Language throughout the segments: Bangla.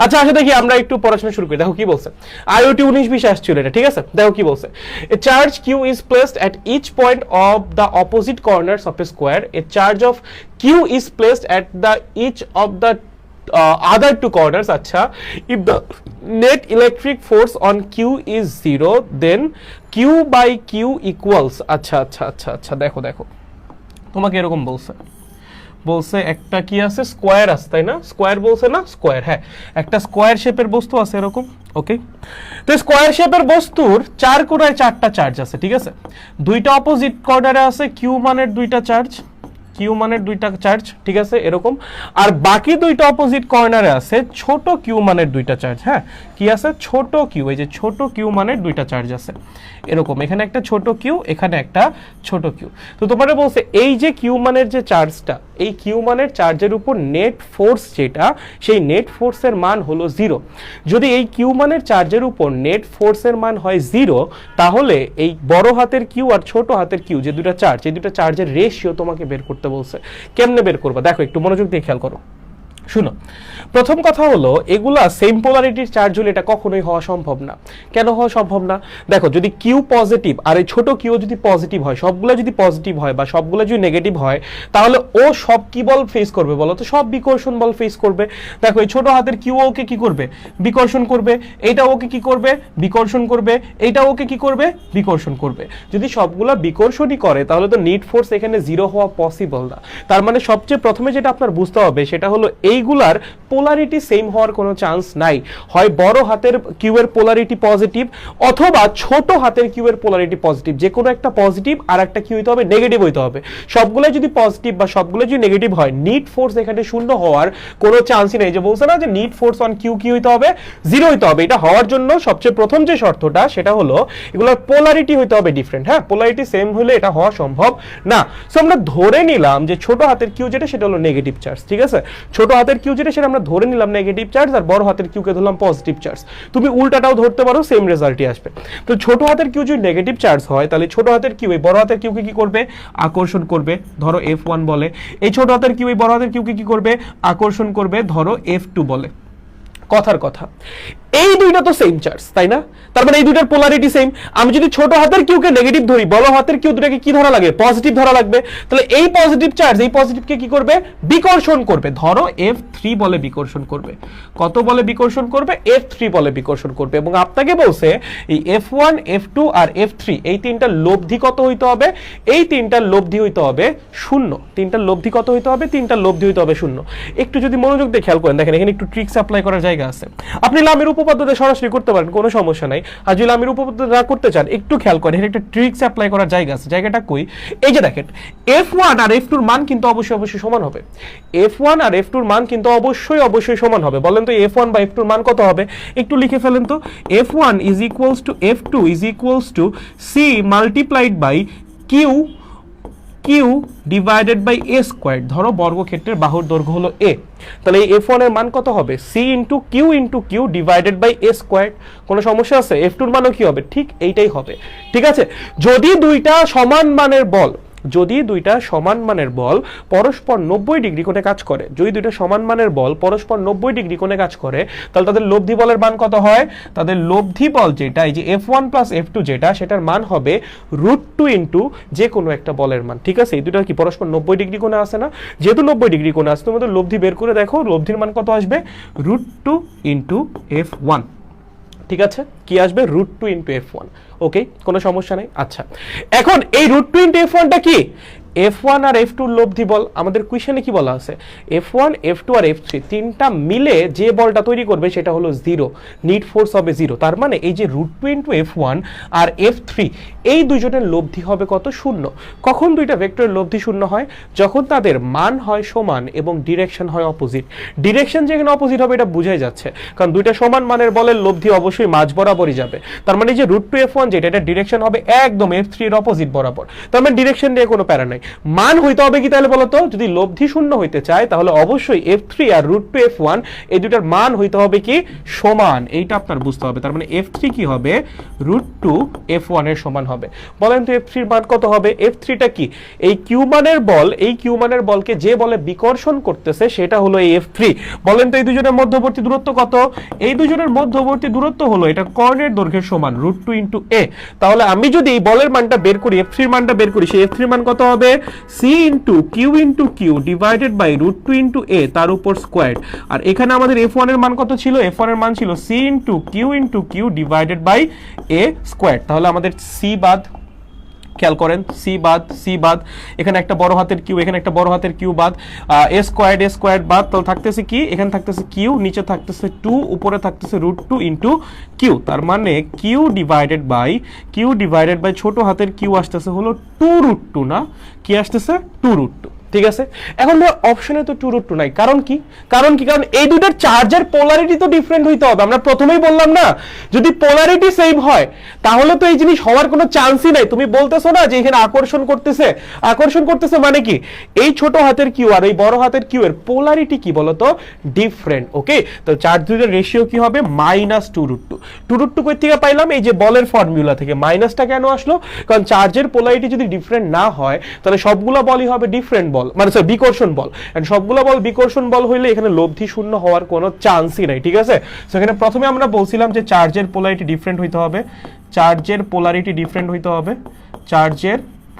আচ্ছা আসলে দেখি আমরা একটু পড়াশোনা শুরু করি। দেখো কি বলছে, আইওটি 19-20 আসছিল এটা, ঠিক আছে? দেখো কি বলছে, a charge Q is placed at each point of the opposite corners of a square. A charge of Q is placed at the each of the other two corners. আচ্ছা, if the net electric force on q is 0 then q by q equals আচ্ছা আচ্ছা আচ্ছা আচ্ছা দেখো দেখো তোমাকে এরকম বলছে একটা কি আছে, স্কোয়ার আছে তাই না? স্কোয়ার বলছে না? স্কোয়ার, হ্যাঁ, একটা স্কোয়ার শেপের বস্তু আছে এরকম, ওকে? তো স্কোয়ার শেপের বস্তুর চার কোণায় চারটা চার্জ আছে, ঠিক আছে? দুইটা অপোজিট কর্নারে আছে কিউ মানের দুইটা চার্জ, কিউ মানের দুইটা চার্জ, ঠিক আছে এরকম। আর বাকি দুইটা অপোজিট কর্নারে আছে ছোট কিউ মানের দুইটা চার্জ। হ্যাঁ, কি আছে? ছোট কিউ, এই যে ছোট কিউ মানের দুইটা চার্জ আছে এরকম, এখানে একটা ছোট কিউ, এখানে একটা ছোট কিউ। তো তোমাদের বলছে এই যে কিউ মানের যে চার্জটা, এই কিউ মানের চার্জের উপর নেট ফোর্স যেটা, সেই নেট ফোর্সের মান হলো 0। যদি এই কিউ মানের চার্জের উপর নেট ফোর্সের মান হয় 0, তাহলে এই বড় হাতের কিউ আর ছোট হাতের কিউ যে দুটো চার্জ, এই দুটো চার্জের রেশিও তোমাকে বের করতে বলছে। কেমনে বের করবা দেখো, একটু মনোযোগ দিয়ে খেয়াল করো। শুনো, প্রথম কথা হলো এগুলা সেম পোলারিটির চার্জ হলে এটা কখনোই হওয়া সম্ভব না। কেন হওয়া সম্ভব না? দেখো, যদি কিউ পজিটিভ আর এই ছোট কিউ যদি পজিটিভ হয়, সবগুলো যদি পজিটিভ হয় বা সবগুলো যদি নেগেটিভ হয়, তাহলে ও সব কি বল ফেস করবে বলো তো? সব বিকর্ষণ বল ফেস করবে। দেখো, এই ছোট হাতের কিউ ওকে কি করবে? বিকর্ষণ করবে। এইটা ওকে কি করবে? বিকর্ষণ করবে। এইটা ওকে কি করবে? বিকর্ষণ করবে। যদি সবগুলা বিকর্ষণই করে তাহলে তো নিট ফোর্স এখানে 0 হওয়া পসিবল না। তার মানে সবচেয়ে প্রথমে যেটা আপনার বুঝতে হবে সেটা হলো এইগুলার পোলারিটি সেম হওয়ার কোনো চান্স নাই। হয় বড় হাতের কিউ এর পোলারিটি পজিটিভ অথবা ছোট হাতের কিউ এর পোলারিটি পজিটিভ, যে কোনো একটা পজিটিভ আর একটা কি হইতে হবে? নেগেটিভ হইতে হবে। সবগুলো যদি পজিটিভ বা সবগুলো যদি নেগেটিভ হয়, নিট ফোর্স এখানে শূন্য হওয়ার কোনো চান্সই নেই। যে বলছে না যে নিট ফোর্স অন কিউ কি হইতে হবে? 0 হইতে হবে। এটা হওয়ার জন্য সবচেয়ে প্রথম যে শর্তটা সেটা হলো এগুলোর পোলারিটি হইতে হবে ডিফারেন্ট। হ্যাঁ, পোলারিটি সেম হলে এটা হওয়া সম্ভব না। সো আমরা ধরে নিলাম যে ছোট হাতের কিউ যেটা সেটা হলো নেগেটিভ চার্জ, ঠিক আছে? ছোট হাতের কিউ যেটা সেটা আমরা ধরে নিলাম নেগেটিভ চার্জ, আর বড় হাতের কিউ কে ধরলাম পজিটিভ চার্জ। তুমি উল্টাটাও ধরতে পারো, সেম রেজাল্টই আসবে। তো ছোট হাতের কিউ যদি নেগেটিভ চার্জ হয়, তাহলে ছোট হাতের কিউ এই বড় হাতের কিউ কে কি করবে? আকর্ষণ করবে, ধরো F1 বলে। এই ছোট হাতের কিউ এই বড় হাতের কিউ কে কি করবে? আকর্ষণ করবে, ধরো F2 বলে। কথার কথা, এই দুইটা তো সেম চার্জ, তাই না? তার মানে এই দুইটার পোলারিটি সেম। আমি যদি ছোট হাতের কিউকে নেগেটিভ ধরি, বড় হাতের কিউ দুটাকে কি ধরা লাগে? পজিটিভ ধরা লাগবে। তাহলে এই পজিটিভ চার্জ এই পজিটিভকে কি করবে? বিকর্ষণ করবে, ধরো F3 বলে বিকর্ষণ করবে। কত বলে বিকর্ষণ করবে? F3 বলে বিকর্ষণ করবে। এবং আপনাকে বলছে এই F1, F2 আর F3 এই তিনটার লব্ধি কত হইতে হবে? এই তিনটার লব্ধি হইতে হবে 0। তিনটার লব্ধি কত হইতে হবে? তিনটার লব্ধি হইতে হবে 0। একটু যদি মনোযোগ দিয়ে খেয়াল করেন, দেখেন এখানে একটু ট্রিক্স অ্যাপ্লাই করার জায়গা আছে। আপনি লামের উপপাদ্যতে সরাসরি করতে পারেন, কোনো সমস্যা নাই। আর যদি লামের উপপাদ্য না করতে চান, একটু খেয়াল করেন, এখানে একটা ট্রিক্স অ্যাপ্লাই করার জায়গা আছে। জায়গাটা কই? এই যে দেখেন, F1 আর F2 এর মান কিন্তু অবশ্যই সমান হবে। F1 আর F2 এর মান কিন্তু অবশ্যই সমান হবে। বলেন তো F1 বা F2 এর মান কত হবে? একটু লিখে ফেলেন তো। F1 is equals to F2 is equals to C multiplied by Q divided by A square. ধরো বর্গক্ষেত্রের বাহুর দৈর্ঘ্য হলো A, তাহলে এই F1 এর মান কত হবে? C into Q divided by A square. কোনো সমস্যা আছে? F2 এর মানও কি হবে? ঠিক এইটাই হবে, ঠিক আছে? যদি দুইটা সমান মানের বল পরস্পর 90 ডিগ্রি কোণে কাজ করে, তাহলে তাদের লব্ধি বলের মান কত হয়? তাদের লব্ধি বল যেটা, এই যে F1 প্লাস F2 যেটা, সেটার মান হবে √2 ইনটু যে কোনো একটা বলের মান, ঠিক আছে? এই দুটো কি পরস্পর 90 ডিগ্রি কোণে আছে না? যেহেতু 90 ডিগ্রি কোণে আছে, তোমাদের লব্ধি বের করে দেখো, লব্ধির মান কত আসবে? √2 ইনটু F1, ঠিক আছে? কি আসবে? √2 ইনটু F1। ওকে, কোনো সমস্যা নাই। আচ্ছা, এখন এই √2 ইনটু F1টা কি? F1 আর F2 এর লব্ধি বল। আমাদের কোশ্চেনে কি বলা আছে? F1, F2 আর F3 তিনটা মিলে যে বলটা তৈরি করবে সেটা হলো 0, নিট ফোর্স হবে 0। তার মানে এই যে √2 ইনটু F1 আর F3 এই দুইজনের লব্ধি হবে কত? 0। কখন দুইটা ভেক্টরের লব্ধি 0 হয়? যখন তাদের মান হয় সমান এবং ডিরেকশন হয় অপোজিট। ডিরেকশন যেখানে অপোজিট হবে এটা বুঝাই যাচ্ছে, কারণ দুইটা সমান মানের বলের লব্ধি অবশ্যই মাঝ বরাবরই যাবে। তার মানে যে √2 F1 যেটা, এটা ডিরেকশন হবে একদম F3 এর অপোজিট বরাবর। তার মানে ডিরেকশন নিয়ে কোনো প্যারা নাই। মান হইতে হবে কি তাহলে বলতো, যদি লব্ধি শূন্য হইতে চায় তাহলে অবশ্যই f3 আর √2 f1 এই দুটার মান হইতে হবে কি সমান, এইটা আপনার বুঝতে হবে। তার মানে f3 কি হবে √2 f1 এর সমান হবে। বলেন তো f3 এর মান কত হবে? f3 টা কি? এই কিউ মানের বল, এই কিউ মানের বলকে যে বলে বিকর্ষণ করতেছে সেটা হলো এই f3। বলেন তো এই দুজনের মধ্যবর্তী দূরত্ব কত? এই দুজনের মধ্যবর্তী দূরত্ব হলো এটা কর্ণের দৈর্ঘ্যের সমান √2 * a। তাহলে আমি যদি এই বলের মানটা বের করি, f3 এর মানটা বের করি, সেই f3 এর মান কত হবে? c * q * q divided by √2 * a তার উপর স্কয়ার। আর এখানে আমাদের f1 এর মান কত ছিল? f1 এর মান ছিল c * q * q divided by a square. তাহলে আমাদের c বাদ, খেয়াল করেন c বাদ, এখানে একটা বড় হাতের কিউ, এখানে একটা বড় হাতের কিউ বাদ, a স্কয়ার্ড বাদ, তাহলে থাকতেছে কি? এখানে থাকতেছে কিউ, নিচে থাকতেছে 2, উপরে থাকতেছে √2 * q। তার মানে q ডিভাইডেড বাই ছোট হাতের কিউ আসতেছে হলো 2√2, না কি আসতেছে 2√2। ঠিক আছে, এখন অপশনে তো 2√2 নাই, কারণ কি? কারণ এই দুটার চার্জের পোলারিটি তো ডিফারেন্ট হইতে হবে। আমরা প্রথমেই বললাম না, যদি পোলারিটি সেম হয় তাহলে তো এই জিনিস হওয়ার কোনো চান্সই নাই। তুমি বলতেছো না যে এখানে আকর্ষণ করতেছে মানে কি? এই ছোট হাতের কিউ আর এই বড় হাতের কিউ এর পোলারিটি কি বলতো? ডিফারেন্ট। ওকে, তো চার্জ দুইটার রেশিও কি হবে? -2√2। 2√2 কই থেকে পাইলাম? এই যে বলের ফর্মুলা থেকে। মাইনাসটা কেন আসলো? কারণ চার্জের পোলারিটি যদি ডিফারেন্ট না হয় তাহলে সবগুলো বলই হবে ডিফারেন্ট বল, মানে বিকর্ষণ বল। এন্ড সবগুলো বল বিকর্ষণ বল হইলে এখানে লব্ধি শূন্য হওয়ার কোনো চান্সই নাই। ঠিক আছে, সো এখানে প্রথমে আমরা বলছিলাম যে চার্জের পোলারিটি ডিফারেন্ট হইতে হবে, চার্জের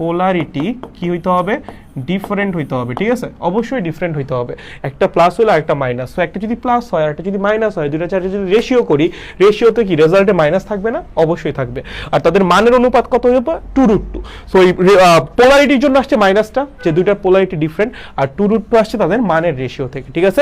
পোলারিটি কি হইতে হবে? ডিফারেন্ট হইতে হবে। ঠিক আছে, অবশ্যই ডিফারেন্ট হইতে হবে। একটা প্লাস হলো একটা মাইনাস, সো একটা যদি প্লাস হয় আর একটা যদি মাইনাস হয়, দুটো চার্জের যদি রেশিও করি, রেশিওতে কি রেজাল্টে মাইনাস থাকবে না? অবশ্যই থাকবে। আর তাদের মানের অনুপাত কত হবে? 2√2। সো এই পোলারিটির জন্য আসছে মাইনাসটা, যে দুইটার পোলারিটি ডিফারেন্ট, আর 2√2 আসছে তাদের মানের রেশিও থেকে। ঠিক আছে।